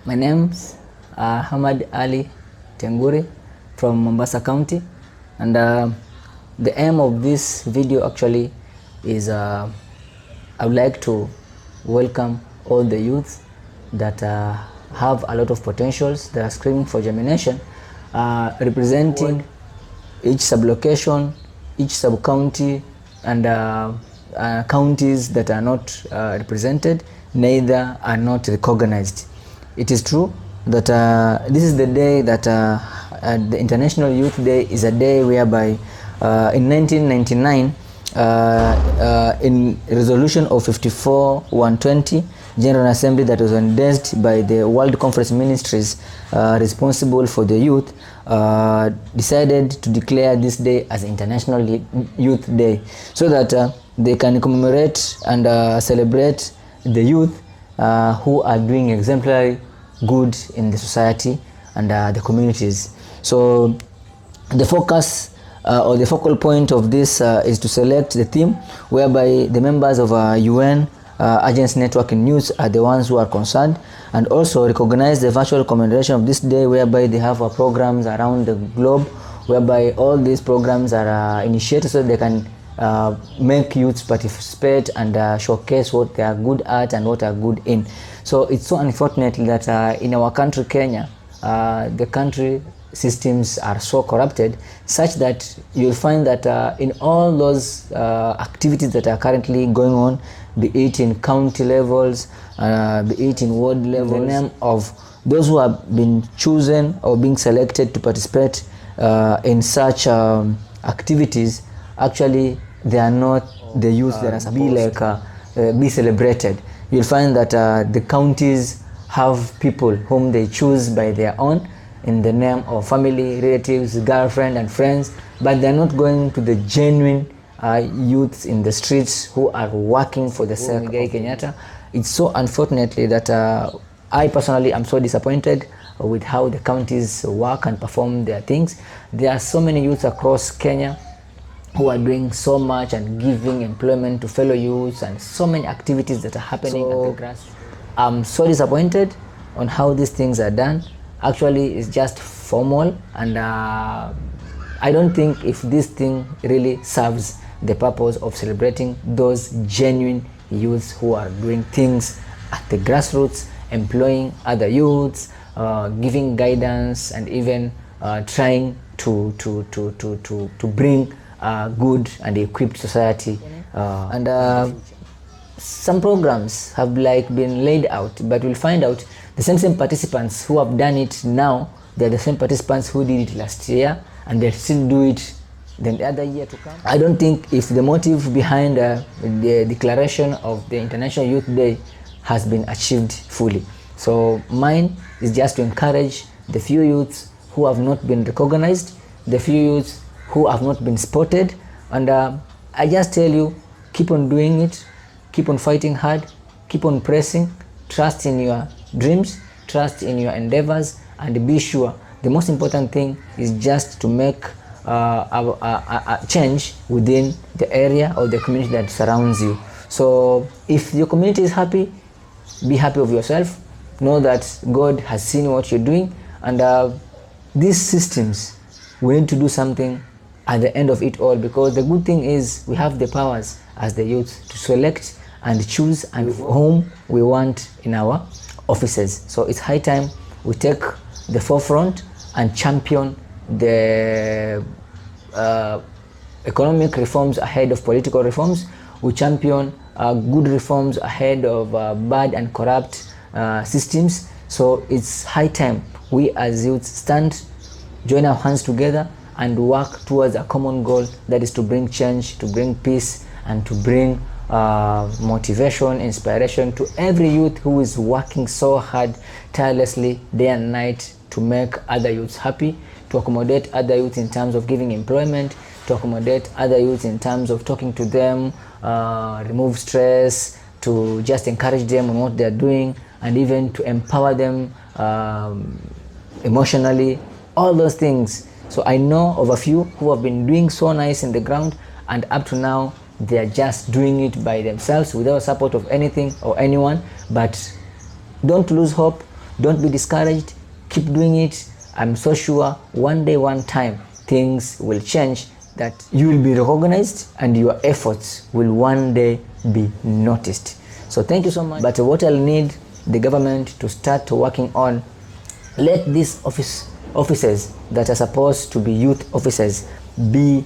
My name's Hamad Ali Tenguri from Mombasa County, and the aim of this video actually is I would like to welcome all the youths that have a lot of potentials that are screaming for germination, representing each sublocation, each sub-county, and counties that are not represented, neither are not recognized. It is true that this is the day that the International Youth Day is a day whereby in 1999 in resolution of 54-120 General Assembly that was endorsed by the World Conference Ministries responsible for the youth decided to declare this day as International Youth Day so that they can commemorate and celebrate the youth who are doing exemplary good in the society and the communities. So the focus or the focal point of this is to select the theme whereby the members of UN Agency Network in News are the ones who are concerned, and also recognize the virtual commemoration of this day whereby they have programs around the globe whereby all these programs are initiated so they can make youths participate and showcase what they are good at and what are good in. So it's so unfortunate that in our country, Kenya, the country systems are so corrupted such that you'll find that in all those activities that are currently going on, be it in county levels, be it in ward levels, the name of those who have been chosen or being selected to participate in such activities, actually they are not the youth that are supposed to be celebrated. You'll find that the counties have people whom they choose by their own in the name of family, relatives, girlfriend and friends, but they're not going to the genuine youths in the streets who are working for the sake of Kenyatta. It's so unfortunately that I personally am so disappointed with how the counties work and perform their things. There are so many youths across Kenya who are doing so much and giving employment to fellow youths and so many activities that are happening at the grassroots. I'm so disappointed on how these things are done. Actually, it's just formal, and I don't think if this thing really serves the purpose of celebrating those genuine youths who are doing things at the grassroots, employing other youths, giving guidance, and even trying to bring good and equipped society. Some programs have been laid out, but we'll find out the same participants who have done it now, they're the same participants who did it last year, and they'll still do it the other year to come. I don't think if the motive behind the declaration of the International Youth Day has been achieved fully. So mine is just to encourage the few youths who have not been recognized, the few youths who have not been spotted, and I just tell you, keep on doing it, keep on fighting hard, keep on pressing, trust in your dreams, trust in your endeavors, and be sure the most important thing is just to make a change within the area or the community that surrounds you. So if your community is happy, be happy with yourself, know that God has seen what you're doing, and these systems, we need to do something at the end of it all, because the good thing is we have the powers as the youth to select and choose and whom we want in our offices. So it's high time we take the forefront and champion the economic reforms ahead of political reforms. We champion good reforms ahead of bad and corrupt systems. So it's high time we as youth stand, join our hands together, and work towards a common goal, that is to bring change, to bring peace, and to bring motivation, inspiration to every youth who is working so hard, tirelessly, day and night, to make other youths happy, to accommodate other youths in terms of giving employment, to accommodate other youths in terms of talking to them, remove stress, to just encourage them on what they're doing, and even to empower them emotionally, all those things. So I know of a few who have been doing so nice in the ground, and up to now they are just doing it by themselves without support of anything or anyone. But don't lose hope, Don't be discouraged. Keep doing it. I'm so sure one day, one time, things will change, that you will be recognized and your efforts will one day be noticed. So thank you so much. But what I'll need the government to start working on, let these offices that are supposed to be youth officers be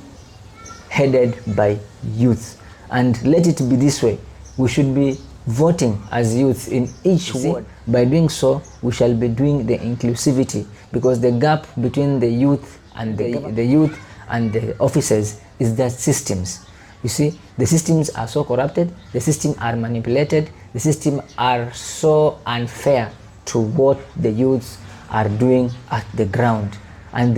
headed by youth, and let it be this way. We should be voting as youth in each ward. By doing so, we shall be doing the inclusivity, because the gap between the youth and the youth and the officers is the systems. You see, the systems are so corrupted, the systems are manipulated, the systems are so unfair to what the youths are doing at the ground. And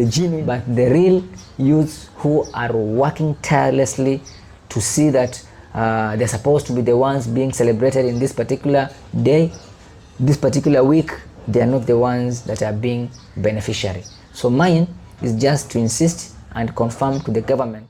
but the real youths who are working tirelessly to see that they're supposed to be the ones being celebrated in this particular day, this particular week, they are not the ones that are being beneficiary. So mine is just to insist and confirm to the government